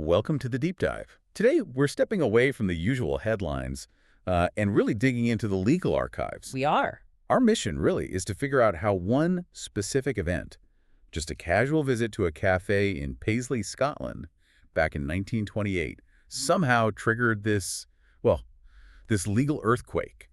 Welcome to the deep dive. Today, we're stepping away from the usual headlines and really digging into the legal archives. We are. Our mission, really, is to figure out how one specific event, just a casual visit to a cafe in Paisley, Scotland, back in 1928, somehow triggered this legal earthquake.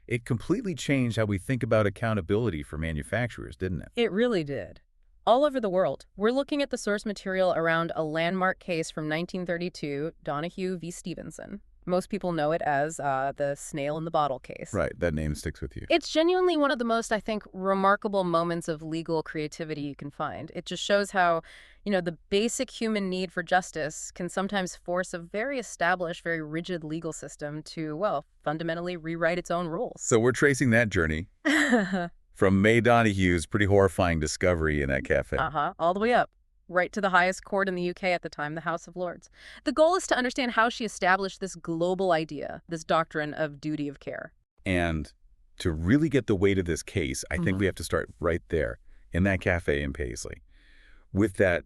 It completely changed how we think about accountability for manufacturers, didn't it? It really did. All over the world, we're looking at the source material around a landmark case from 1932, Donoghue v. Stevenson. Most people know it as the Snail in the Bottle case. Right, that name sticks with you. It's genuinely one of the most, I think, remarkable moments of legal creativity you can find. It just shows how, the basic human need for justice can sometimes force a very established, very rigid legal system to, fundamentally rewrite its own rules. So we're tracing that journey from May Donoghue's pretty horrifying discovery in that cafe. All the way up. Right to the highest court in the UK at the time, the House of Lords. The goal is to understand how she established this global idea, this doctrine of duty of care. And to really get the weight of this case, I think we have to start right there in that cafe in Paisley. With that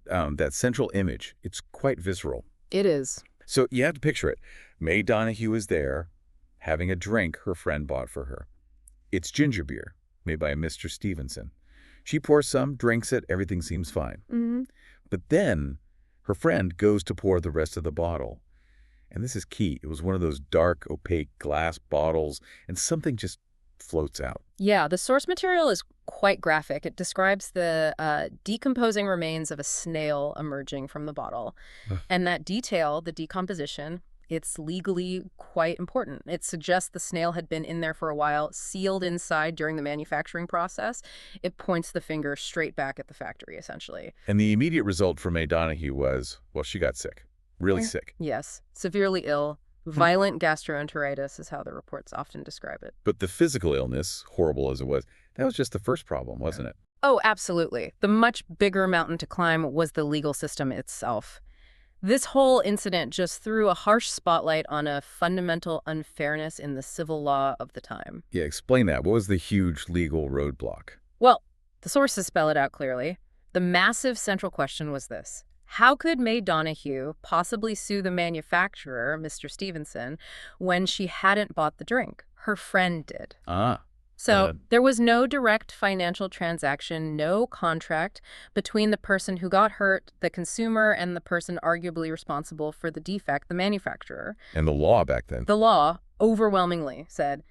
central image, it's quite visceral. It is. So you have to picture it. May Donoghue is there having a drink her friend bought for her. It's ginger beer made by a Mr. Stevenson. She pours some, drinks it, everything seems fine. But then her friend goes to pour the rest of the bottle. And this is key. It was one of those dark, opaque glass bottles, and something just floats out. Yeah, the source material is quite graphic. It describes the decomposing remains of a snail emerging from the bottle. And that detail, the decomposition, it's legally quite important. It suggests the snail had been in there for a while, sealed inside during the manufacturing process. It points the finger straight back at the factory, essentially. And the immediate result for May Donoghue was, she got sick. Really sick. Yes, severely ill. Violent gastroenteritis is how the reports often describe it. But the physical illness, horrible as it was, that was just the first problem, wasn't it? Oh, absolutely. The much bigger mountain to climb was the legal system itself. This whole incident just threw a harsh spotlight on a fundamental unfairness in the civil law of the time. Yeah, explain that. What was the huge legal roadblock? Well, the sources spell it out clearly. The massive central question was this. How could May Donoghue possibly sue the manufacturer, Mr. Stevenson, when she hadn't bought the drink? Her friend did. So there was no direct financial transaction, no contract between the person who got hurt, the consumer, and the person arguably responsible for the defect, the manufacturer. And the law back then? The law overwhelmingly said,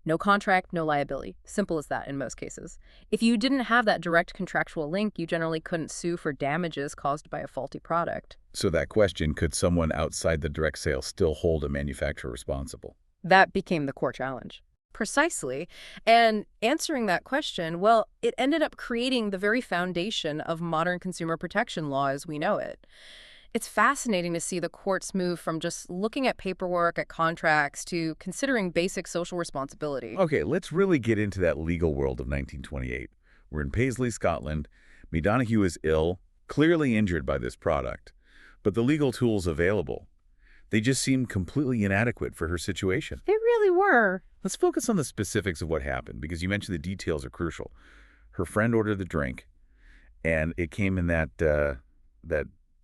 no contract, no liability. Simple as that in most cases. If you didn't have that direct contractual link, you generally couldn't sue for damages caused by a faulty product. So that question, could someone outside the direct sale still hold a manufacturer responsible? That became the core challenge. Precisely. And answering that question, it ended up creating the very foundation of modern consumer protection law as we know it. It's fascinating to see the courts move from just looking at paperwork, at contracts, to considering basic social responsibility. Okay, let's really get into that legal world of 1928. We're in Paisley, Scotland. May Donoghue is ill, clearly injured by this product. But the legal tools available, they just seem completely inadequate for her situation. They really were. Let's focus on the specifics of what happened, because you mentioned the details are crucial. Her friend ordered the drink, and it came in that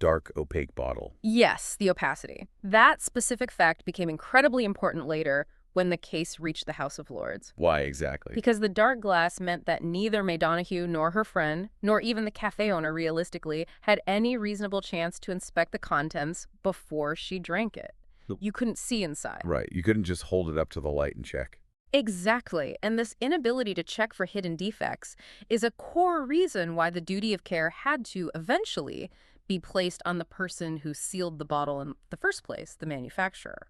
dark, opaque bottle. Yes, the opacity. That specific fact became incredibly important later when the case reached the House of Lords. Why exactly? Because the dark glass meant that neither May Donoghue nor her friend, nor even the cafe owner realistically, had any reasonable chance to inspect the contents before she drank it. You couldn't see inside. Right. You couldn't just hold it up to the light and check. Exactly. And this inability to check for hidden defects is a core reason why the duty of care had to eventually be placed on the person who sealed the bottle in the first place, the manufacturer.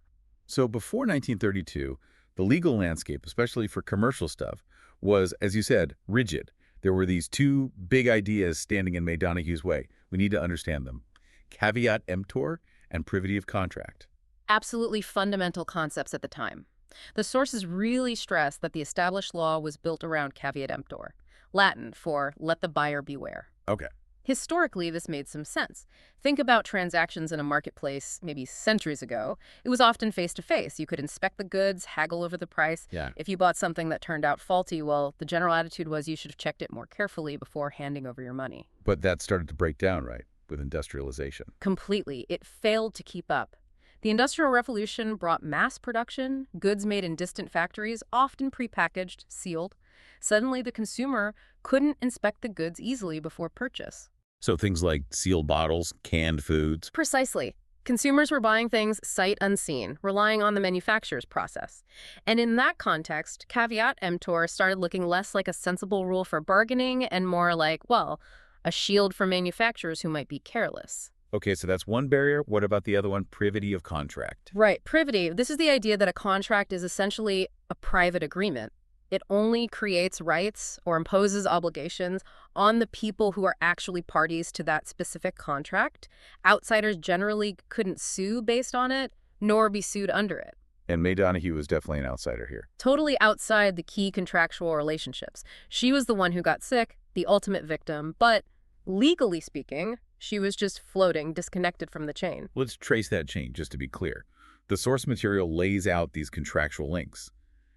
So before 1932, the legal landscape, especially for commercial stuff, was, as you said, rigid. There were these two big ideas standing in May Donoghue's way. We need to understand them. Caveat emptor and privity of contract. Absolutely fundamental concepts at the time. The sources really stress that the established law was built around caveat emptor, Latin for let the buyer beware. Okay. Historically, this made some sense. Think about transactions in a marketplace maybe centuries ago. It was often face-to-face. You could inspect the goods, haggle over the price. Yeah. If you bought something that turned out faulty, well, the general attitude was you should have checked it more carefully before handing over your money. But that started to break down, right? with industrialization. Completely. It failed to keep up. The Industrial Revolution brought mass production, goods made in distant factories, often prepackaged, sealed. Suddenly, the consumer couldn't inspect the goods easily before purchase. So things like sealed bottles, canned foods. Precisely. Consumers were buying things sight unseen, relying on the manufacturer's process. And in that context, caveat emptor started looking less like a sensible rule for bargaining and more like, well, a shield for manufacturers who might be careless. Okay, so that's one barrier. What about the other one? Privity of contract. Right. Privity. This is the idea that a contract is essentially a private agreement. It only creates rights or imposes obligations on the people who are actually parties to that specific contract. Outsiders generally couldn't sue based on it, nor be sued under it. And May Donoghue was definitely an outsider here. Totally outside the key contractual relationships. She was the one who got sick, the ultimate victim, but legally speaking, she was just floating, disconnected from the chain. Let's trace that chain, just to be clear. The source material lays out these contractual links.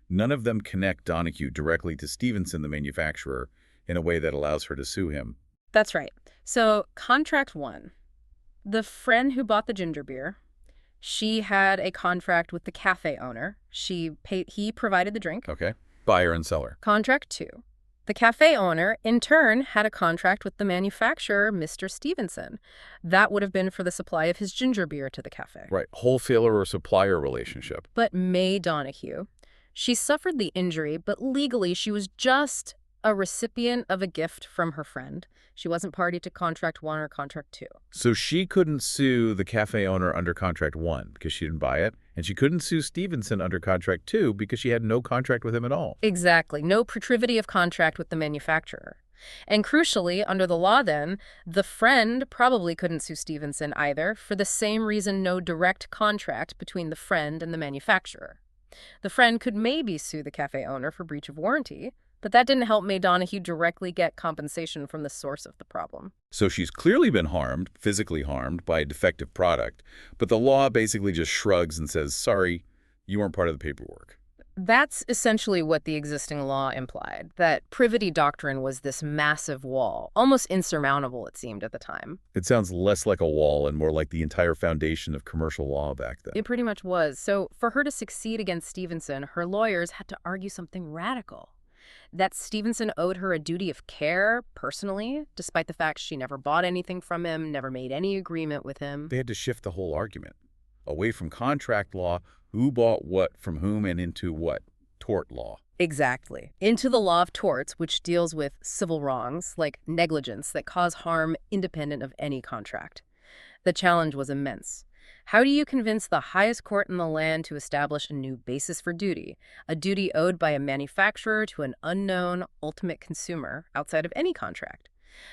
None of them connect Donoghue directly to Stevenson, the manufacturer, in a way that allows her to sue him. That's right. So, contract 1. The friend who bought the ginger beer, she had a contract with the cafe owner. He provided the drink. Okay. Buyer and seller. Contract 2. The cafe owner, in turn, had a contract with the manufacturer, Mr. Stevenson. That would have been for the supply of his ginger beer to the cafe. Right. Wholesaler or supplier relationship. But May Donoghue, she suffered the injury, but legally she was just a recipient of a gift from her friend. She wasn't party to contract 1 or contract 2. So she couldn't sue the cafe owner under contract 1 because she didn't buy it, and she couldn't sue Stevenson under contract 2 because she had no contract with him at all. Exactly. No privity of contract with the manufacturer. And crucially, under the law then, the friend probably couldn't sue Stevenson either, for the same reason no direct contract between the friend and the manufacturer. The friend could maybe sue the cafe owner for breach of warranty, but that didn't help May Donoghue directly get compensation from the source of the problem. So she's clearly been harmed, physically harmed, by a defective product, but the law basically just shrugs and says, sorry, you weren't part of the paperwork. That's essentially what the existing law implied, that privity doctrine was this massive wall, almost insurmountable, it seemed at the time. It sounds less like a wall and more like the entire foundation of commercial law back then. It pretty much was. So for her to succeed against Stevenson, her lawyers had to argue something radical. That Stevenson owed her a duty of care, personally, despite the fact she never bought anything from him, never made any agreement with him. They had to shift the whole argument. Away from contract law, who bought what from whom, and into what? Tort law. Exactly. Into the law of torts, which deals with civil wrongs, like negligence, that cause harm independent of any contract. The challenge was immense. How do you convince the highest court in the land to establish a new basis for duty, a duty owed by a manufacturer to an unknown ultimate consumer outside of any contract?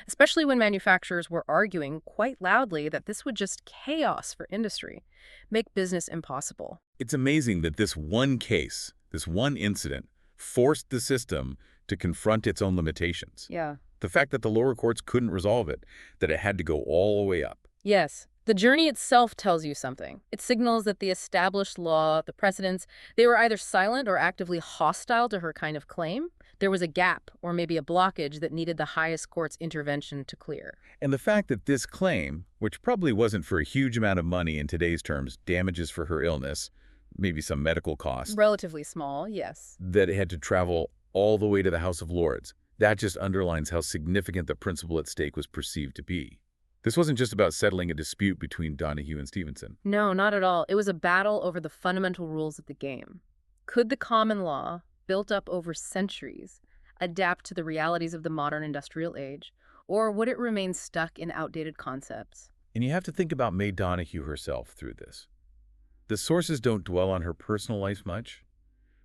Especially when manufacturers were arguing quite loudly that this would just chaos for industry, make business impossible. It's amazing that this one case, this one incident, forced the system to confront its own limitations. Yeah. The fact that the lower courts couldn't resolve it, that it had to go all the way up. Yes. The journey itself tells you something. It signals that the established law, the precedents, they were either silent or actively hostile to her kind of claim. There was a gap or maybe a blockage that needed the highest court's intervention to clear. And the fact that this claim, which probably wasn't for a huge amount of money in today's terms, damages for her illness, maybe some medical costs, Relatively small, yes. that it had to travel all the way to the House of Lords, that just underlines how significant the principle at stake was perceived to be. This wasn't just about settling a dispute between Donoghue and Stevenson. No, not at all. It was a battle over the fundamental rules of the game. Could the common law, built up over centuries, adapt to the realities of the modern industrial age, or would it remain stuck in outdated concepts? And you have to think about May Donoghue herself through this. The sources don't dwell on her personal life much,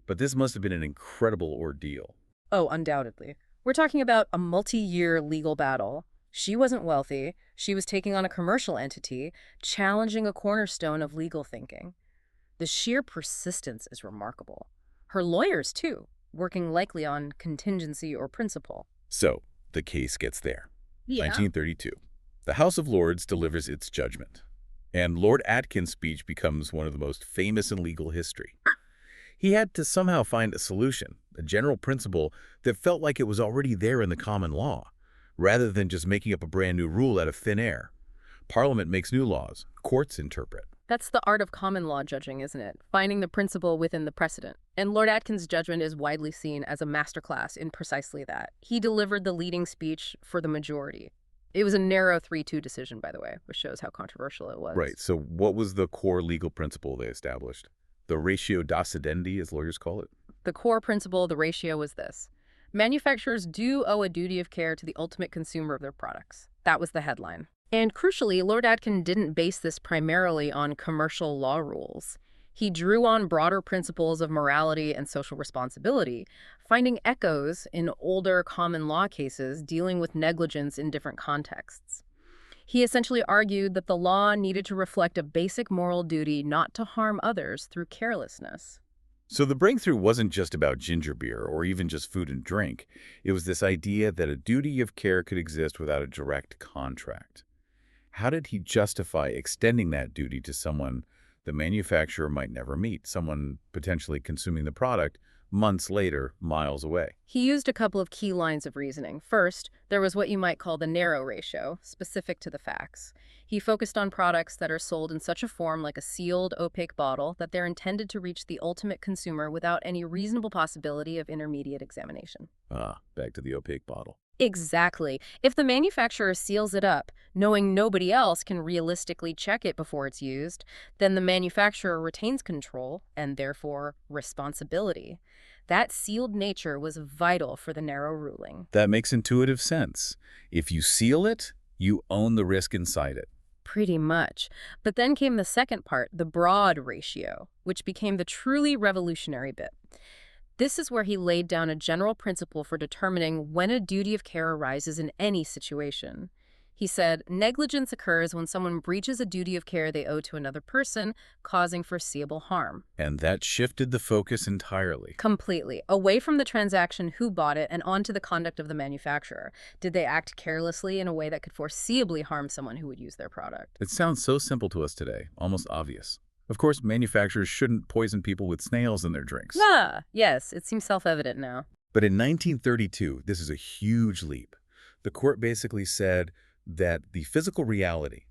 but this must have been an incredible ordeal. Oh, undoubtedly. We're talking about a multi-year legal battle. She wasn't wealthy. She was taking on a commercial entity, challenging a cornerstone of legal thinking. The sheer persistence is remarkable. Her lawyers, too, working likely on contingency or principle. So, the case gets there. Yeah. 1932. The House of Lords delivers its judgment, and Lord Atkin's speech becomes one of the most famous in legal history. He had to somehow find a solution, a general principle that felt like it was already there in the common law, rather than just making up a brand new rule out of thin air. Parliament makes new laws. Courts interpret. That's the art of common law judging, isn't it? Finding the principle within the precedent. And Lord Atkin's judgment is widely seen as a masterclass in precisely that. He delivered the leading speech for the majority. It was a narrow 3-2 decision, by the way, which shows how controversial it was. Right. So what was the core legal principle they established? The ratio decidendi, as lawyers call it? The core principle, the ratio, was this. Manufacturers do owe a duty of care to the ultimate consumer of their products. That was the headline. And crucially, Lord Atkin didn't base this primarily on commercial law rules. He drew on broader principles of morality and social responsibility, finding echoes in older common law cases dealing with negligence in different contexts. He essentially argued that the law needed to reflect a basic moral duty not to harm others through carelessness. So the breakthrough wasn't just about ginger beer or even just food and drink. It was this idea that a duty of care could exist without a direct contract. How did he justify extending that duty to someone the manufacturer might never meet, someone potentially consuming the product months later, miles away? He used a couple of key lines of reasoning. First, there was what you might call the narrow ratio, specific to the facts. He focused on products that are sold in such a form, like a sealed, opaque bottle, that they're intended to reach the ultimate consumer without any reasonable possibility of intermediate examination. Back to the opaque bottle. Exactly. If the manufacturer seals it up, knowing nobody else can realistically check it before it's used, then the manufacturer retains control and therefore responsibility. That sealed nature was vital for the narrow ruling. That makes intuitive sense. If you seal it, you own the risk inside it. Pretty much. But then came the second part, the broad ratio, which became the truly revolutionary bit. This is where he laid down a general principle for determining when a duty of care arises in any situation. He said, negligence occurs when someone breaches a duty of care they owe to another person, causing foreseeable harm. And that shifted the focus entirely. Completely. Away from the transaction, who bought it, and onto the conduct of the manufacturer. Did they act carelessly in a way that could foreseeably harm someone who would use their product? It sounds so simple to us today, almost obvious. Of course, manufacturers shouldn't poison people with snails in their drinks. Yes, it seems self-evident now. But in 1932, this is a huge leap. The court basically said that the physical reality,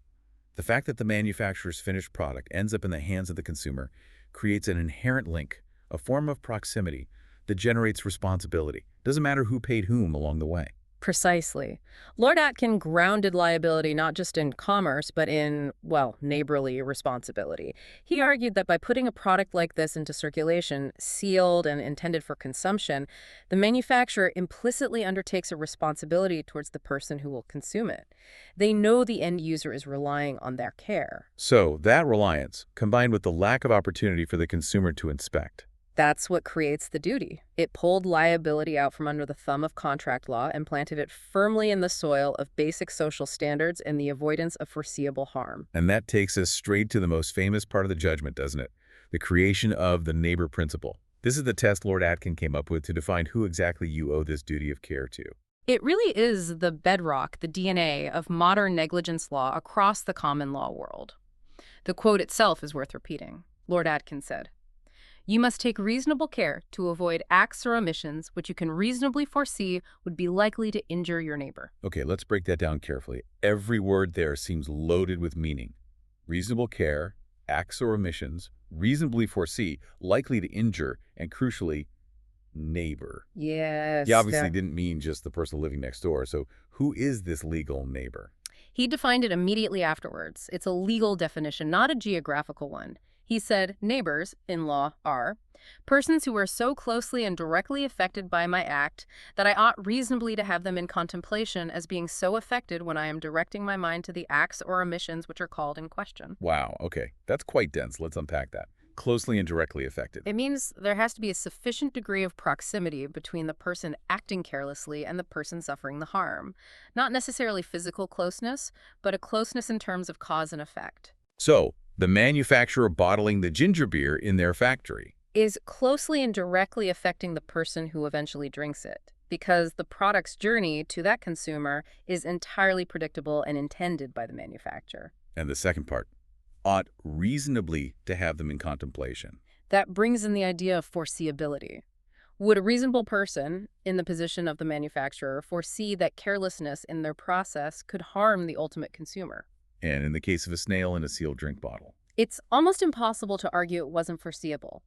the fact that the manufacturer's finished product ends up in the hands of the consumer, creates an inherent link, a form of proximity that generates responsibility. Doesn't matter who paid whom along the way. Precisely. Lord Atkin grounded liability not just in commerce, but in, well, neighborly responsibility. He argued that by putting a product like this into circulation, sealed and intended for consumption, the manufacturer implicitly undertakes a responsibility towards the person who will consume it. They know the end user is relying on their care. So that reliance, combined with the lack of opportunity for the consumer to inspect, that's what creates the duty. It pulled liability out from under the thumb of contract law and planted it firmly in the soil of basic social standards and the avoidance of foreseeable harm. And that takes us straight to the most famous part of the judgment, doesn't it? The creation of the Neighbour Principle. This is the test Lord Atkin came up with to define who exactly you owe this duty of care to. It really is the bedrock, the DNA of modern negligence law across the common law world. The quote itself is worth repeating. Lord Atkin said, "You must take reasonable care to avoid acts or omissions which you can reasonably foresee would be likely to injure your neighbor." Okay, let's break that down carefully. Every word there seems loaded with meaning. Reasonable care, acts or omissions, reasonably foresee, likely to injure, and crucially, neighbor. Yes. He obviously didn't mean just the person living next door. So who is this legal neighbor? He defined it immediately afterwards. It's a legal definition, not a geographical one. He said, neighbors, in law, are persons who are so closely and directly affected by my act that I ought reasonably to have them in contemplation as being so affected when I am directing my mind to the acts or omissions which are called in question. Wow, okay. That's quite dense. Let's unpack that. Closely and directly affected. It means there has to be a sufficient degree of proximity between the person acting carelessly and the person suffering the harm. Not necessarily physical closeness, but a closeness in terms of cause and effect. So, the manufacturer bottling the ginger beer in their factory is closely and directly affecting the person who eventually drinks it, because the product's journey to that consumer is entirely predictable and intended by the manufacturer. And the second part, ought reasonably to have them in contemplation. That brings in the idea of foreseeability. Would a reasonable person, in the position of the manufacturer, foresee that carelessness in their process could harm the ultimate consumer? And in the case of a snail in a sealed drink bottle. It's almost impossible to argue it wasn't foreseeable.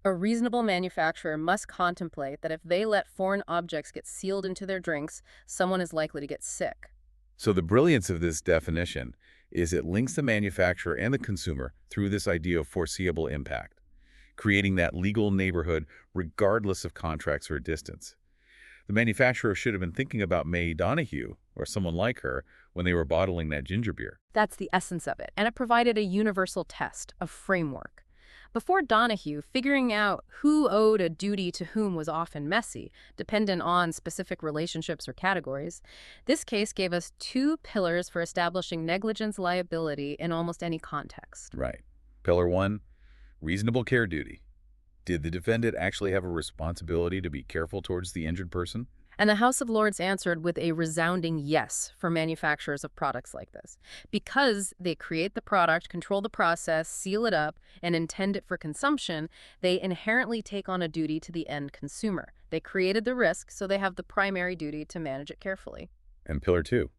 A reasonable manufacturer must contemplate that if they let foreign objects get sealed into their drinks, someone is likely to get sick. So the brilliance of this definition is it links the manufacturer and the consumer through this idea of foreseeable impact, creating that legal neighborhood regardless of contracts or distance. The manufacturer should have been thinking about May Donoghue, or someone like her, when they were bottling that ginger beer. That's the essence of it, and it provided a universal test, a framework. Before Donoghue, figuring out who owed a duty to whom was often messy, dependent on specific relationships or categories. This case gave us two pillars for establishing negligence liability in almost any context. Right. Pillar 1, reasonable care duty. Did the defendant actually have a responsibility to be careful towards the injured person? And the House of Lords answered with a resounding yes for manufacturers of products like this. Because they create the product, control the process, seal it up, and intend it for consumption, they inherently take on a duty to the end consumer. They created the risk, so they have the primary duty to manage it carefully. And pillar 2,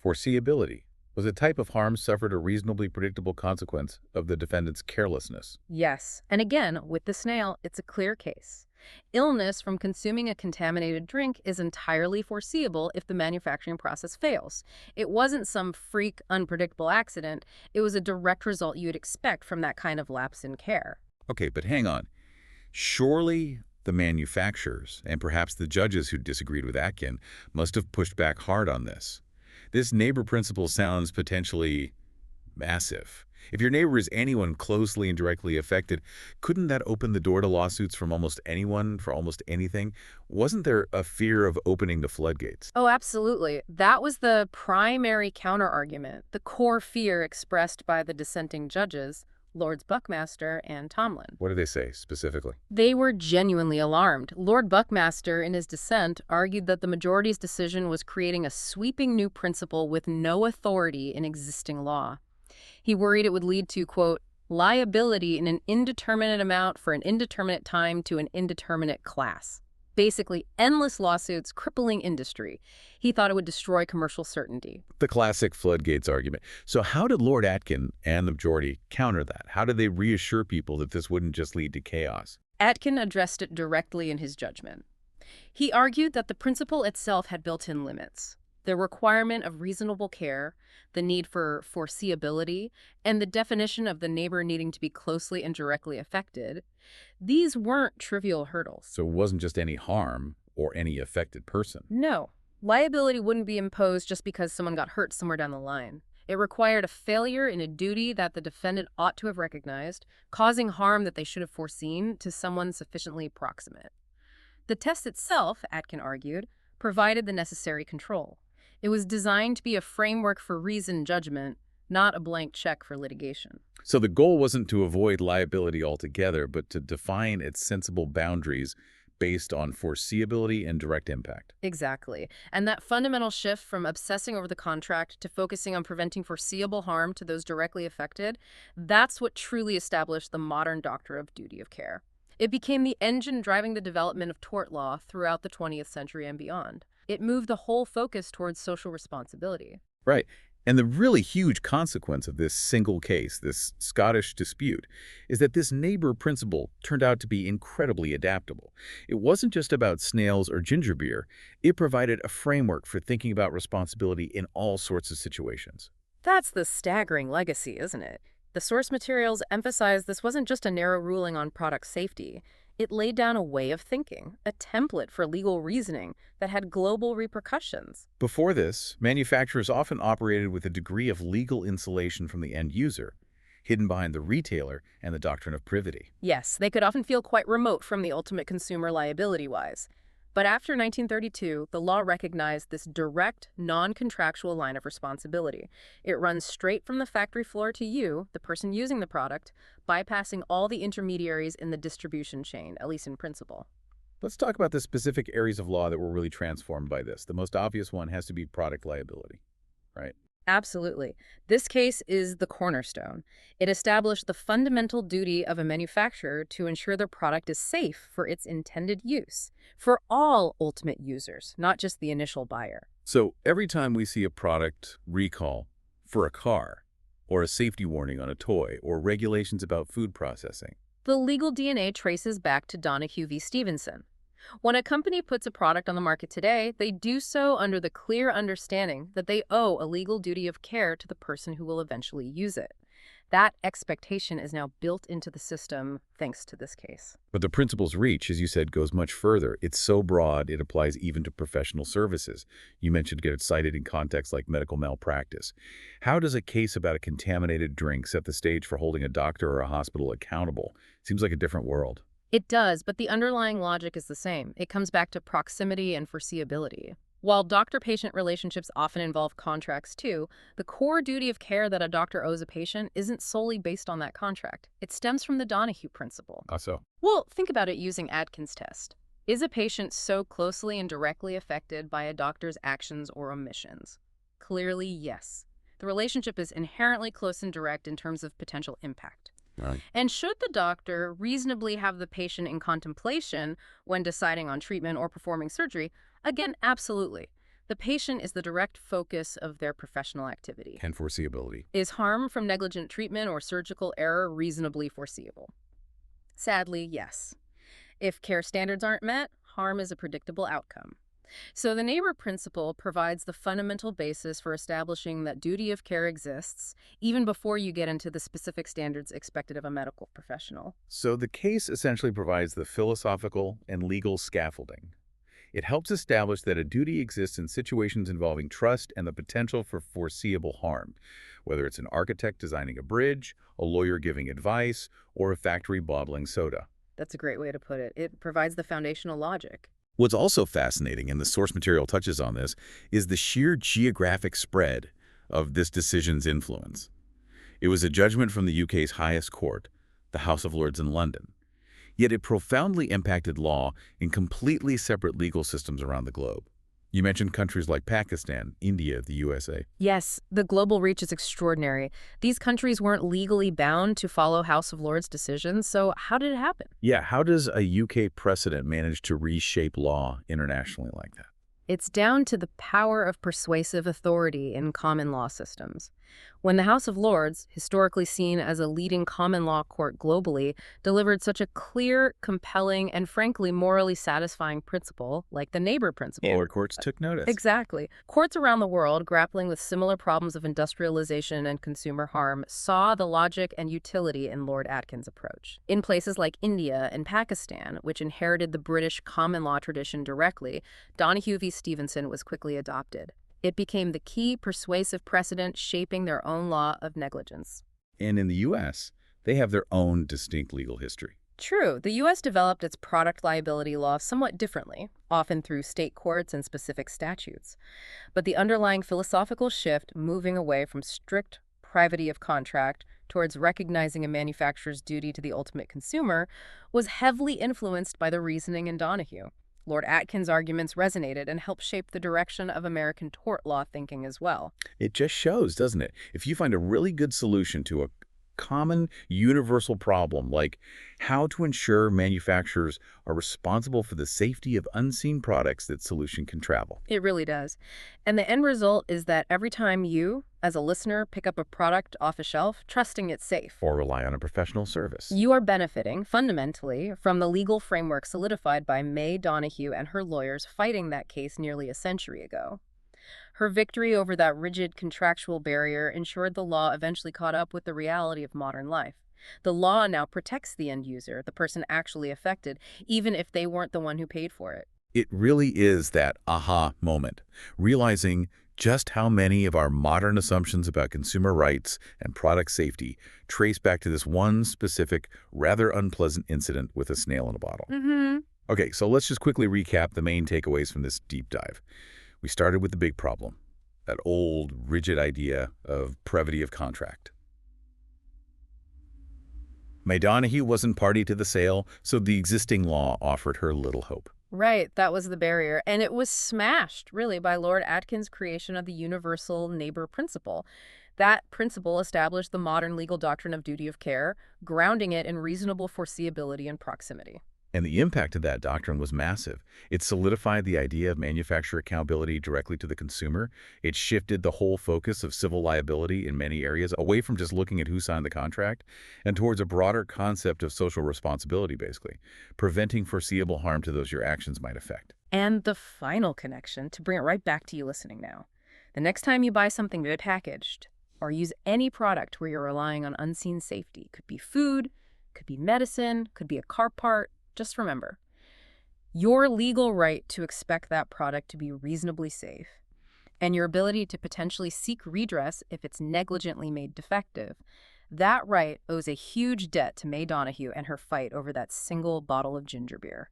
foreseeability. Was a type of harm suffered a reasonably predictable consequence of the defendant's carelessness? Yes, and again, with the snail, it's a clear case. Illness from consuming a contaminated drink is entirely foreseeable if the manufacturing process fails. It wasn't some freak, unpredictable accident. It was a direct result you'd expect from that kind of lapse in care. Okay, but hang on. Surely the manufacturers, and perhaps the judges who disagreed with Atkin, must have pushed back hard on this. This neighbor principle sounds potentially massive. If your neighbor is anyone closely and directly affected, couldn't that open the door to lawsuits from almost anyone for almost anything? Wasn't there a fear of opening the floodgates? Oh, absolutely. That was the primary counterargument, the core fear expressed by the dissenting judges, Lords Buckmaster and Tomlin. What did they say specifically? They were genuinely alarmed. Lord Buckmaster, in his dissent, argued that the majority's decision was creating a sweeping new principle with no authority in existing law. He worried it would lead to, quote, liability in an indeterminate amount for an indeterminate time to an indeterminate class. Basically, endless lawsuits, crippling industry. He thought it would destroy commercial certainty. The classic floodgates argument. So how did Lord Atkin and the majority counter that? How did they reassure people that this wouldn't just lead to chaos? Atkin addressed it directly in his judgment. He argued that the principle itself had built-in limits. The requirement of reasonable care, the need for foreseeability, and the definition of the neighbor needing to be closely and directly affected, these weren't trivial hurdles. So it wasn't just any harm or any affected person. No. Liability wouldn't be imposed just because someone got hurt somewhere down the line. It required a failure in a duty that the defendant ought to have recognized, causing harm that they should have foreseen to someone sufficiently proximate. The test itself, Atkin argued, provided the necessary control. It was designed to be a framework for reasoned judgment, not a blank check for litigation. So the goal wasn't to avoid liability altogether, but to define its sensible boundaries based on foreseeability and direct impact. Exactly. And that fundamental shift from obsessing over the contract to focusing on preventing foreseeable harm to those directly affected, that's what truly established the modern doctrine of duty of care. It became the engine driving the development of tort law throughout the 20th century and beyond. It moved the whole focus towards social responsibility. Right. And the really huge consequence of this single case, this Scottish dispute, is that this neighbor principle turned out to be incredibly adaptable. It wasn't just about snails or ginger beer. It provided a framework for thinking about responsibility in all sorts of situations. That's the staggering legacy, isn't it? The source materials emphasize this wasn't just a narrow ruling on product safety. It laid down a way of thinking, a template for legal reasoning that had global repercussions. Before this, manufacturers often operated with a degree of legal insulation from the end user, hidden behind the retailer and the doctrine of privity. Yes, they could often feel quite remote from the ultimate consumer liability-wise. But after 1932, the law recognized this direct, non-contractual line of responsibility. It runs straight from the factory floor to you, the person using the product, bypassing all the intermediaries in the distribution chain, at least in principle. Let's talk about the specific areas of law that were really transformed by this. The most obvious one has to be product liability, right? Absolutely. This case is the cornerstone. It established the fundamental duty of a manufacturer to ensure their product is safe for its intended use, for all ultimate users, not just the initial buyer. So every time we see a product recall, for a car, or a safety warning on a toy, or regulations about food processing. The legal DNA traces back to Donoghue v. Stevenson. When a company puts a product on the market today, they do so under the clear understanding that they owe a legal duty of care to the person who will eventually use it. That expectation is now built into the system thanks to this case. But the principle's reach, as you said, goes much further. It's so broad, it applies even to professional services. You mentioned get it cited in contexts like medical malpractice. How does a case about a contaminated drink set the stage for holding a doctor or a hospital accountable? Seems like a different world. It does, but the underlying logic is the same. It comes back to proximity and foreseeability. While doctor-patient relationships often involve contracts too, the core duty of care that a doctor owes a patient isn't solely based on that contract. It stems from the Donoghue Principle. So? Well, think about it using Atkins' test. Is a patient so closely and directly affected by a doctor's actions or omissions? Clearly, yes. The relationship is inherently close and direct in terms of potential impact. Right. And should the doctor reasonably have the patient in contemplation when deciding on treatment or performing surgery? Again, absolutely. The patient is the direct focus of their professional activity. And foreseeability. Is harm from negligent treatment or surgical error reasonably foreseeable? Sadly, yes. If care standards aren't met, harm is a predictable outcome. So the Neighbor Principle provides the fundamental basis for establishing that duty of care exists, even before you get into the specific standards expected of a medical professional. So the case essentially provides the philosophical and legal scaffolding. It helps establish that a duty exists in situations involving trust and the potential for foreseeable harm, whether it's an architect designing a bridge, a lawyer giving advice, or a factory bottling soda. That's a great way to put it. It provides the foundational logic. What's also fascinating, and the source material touches on this, is the sheer geographic spread of this decision's influence. It was a judgment from the UK's highest court, the House of Lords in London. Yet it profoundly impacted law in completely separate legal systems around the globe. You mentioned countries like Pakistan, India, the USA. Yes, the global reach is extraordinary. These countries weren't legally bound to follow House of Lords decisions, so how did it happen? Yeah, how does a UK precedent manage to reshape law internationally like that? It's down to the power of persuasive authority in common law systems. When the House of Lords, historically seen as a leading common law court globally, delivered such a clear, compelling, and frankly morally satisfying principle, like the Neighbour Principle. Or courts took notice. Exactly. Courts around the world grappling with similar problems of industrialization and consumer harm saw the logic and utility in Lord Atkins' approach. In places like India and Pakistan, which inherited the British common law tradition directly, Donoghue v. Stevenson was quickly adopted. It became the key persuasive precedent shaping their own law of negligence. And in the U.S., they have their own distinct legal history. True, the U.S. developed its product liability law somewhat differently, often through state courts and specific statutes. But the underlying philosophical shift, moving away from strict privity of contract towards recognizing a manufacturer's duty to the ultimate consumer, was heavily influenced by the reasoning in Donoghue. Lord Atkins' arguments resonated and helped shape the direction of American tort law thinking as well. It just shows, doesn't it? If you find a really good solution to a common universal problem, like how to ensure manufacturers are responsible for the safety of unseen products, that solution can travel. It really does. And the end result is that every time you, as a listener, pick up a product off a shelf, trusting it's safe, Or rely on a professional service. you are benefiting, fundamentally, from the legal framework solidified by May Donoghue and her lawyers fighting that case nearly a century ago. Her victory over that rigid contractual barrier ensured the law eventually caught up with the reality of modern life. The law now protects the end user, the person actually affected, even if they weren't the one who paid for it. It really is that aha moment, realizing just how many of our modern assumptions about consumer rights and product safety trace back to this one specific, rather unpleasant incident with a snail in a bottle. Okay, so let's just quickly recap the main takeaways from this deep dive. We started with the big problem, that old, rigid idea of privity of contract. May Donoghue wasn't party to the sale, so the existing law offered her little hope. Right, that was the barrier. And it was smashed, really, by Lord Atkins' creation of the universal Neighbour Principle. That principle established the modern legal doctrine of duty of care, grounding it in reasonable foreseeability and proximity. And the impact of that doctrine was massive. It solidified the idea of manufacturer accountability directly to the consumer. It shifted the whole focus of civil liability in many areas away from just looking at who signed the contract and towards a broader concept of social responsibility, basically, preventing foreseeable harm to those your actions might affect. And the final connection, to bring it right back to you listening now. The next time you buy something good packaged or use any product where you're relying on unseen safety, could be food, could be medicine, could be a car part, just remember, your legal right to expect that product to be reasonably safe and your ability to potentially seek redress if it's negligently made defective, that right owes a huge debt to May Donoghue and her fight over that single bottle of ginger beer.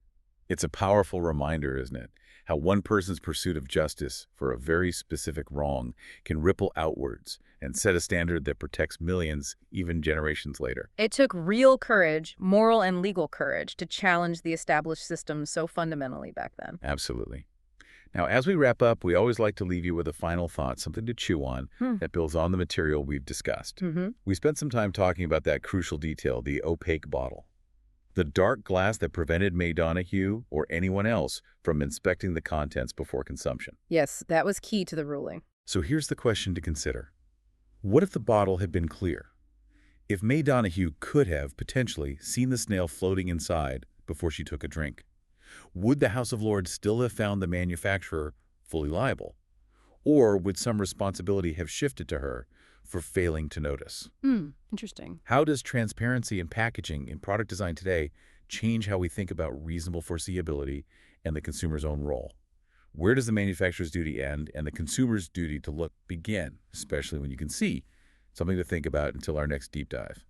It's a powerful reminder, isn't it? How one person's pursuit of justice for a very specific wrong can ripple outwards and set a standard that protects millions, even generations later. It took real courage, moral and legal courage, to challenge the established system so fundamentally back then. Absolutely. Now, as we wrap up, we always like to leave you with a final thought, something to chew on that builds on the material we've discussed. We spent some time talking about that crucial detail, the opaque bottle. The dark glass that prevented May Donoghue or anyone else from inspecting the contents before consumption. Yes, that was key to the ruling. So here's the question to consider. What if the bottle had been clear? If May Donoghue could have, potentially, seen the snail floating inside before she took a drink, would the House of Lords still have found the manufacturer fully liable? Or would some responsibility have shifted to her for failing to notice? Interesting. How does transparency in packaging in product design today change how we think about reasonable foreseeability and the consumer's own role? Where does the manufacturer's duty end and the consumer's duty to look begin, especially when you can see? Something to think about until our next deep dive.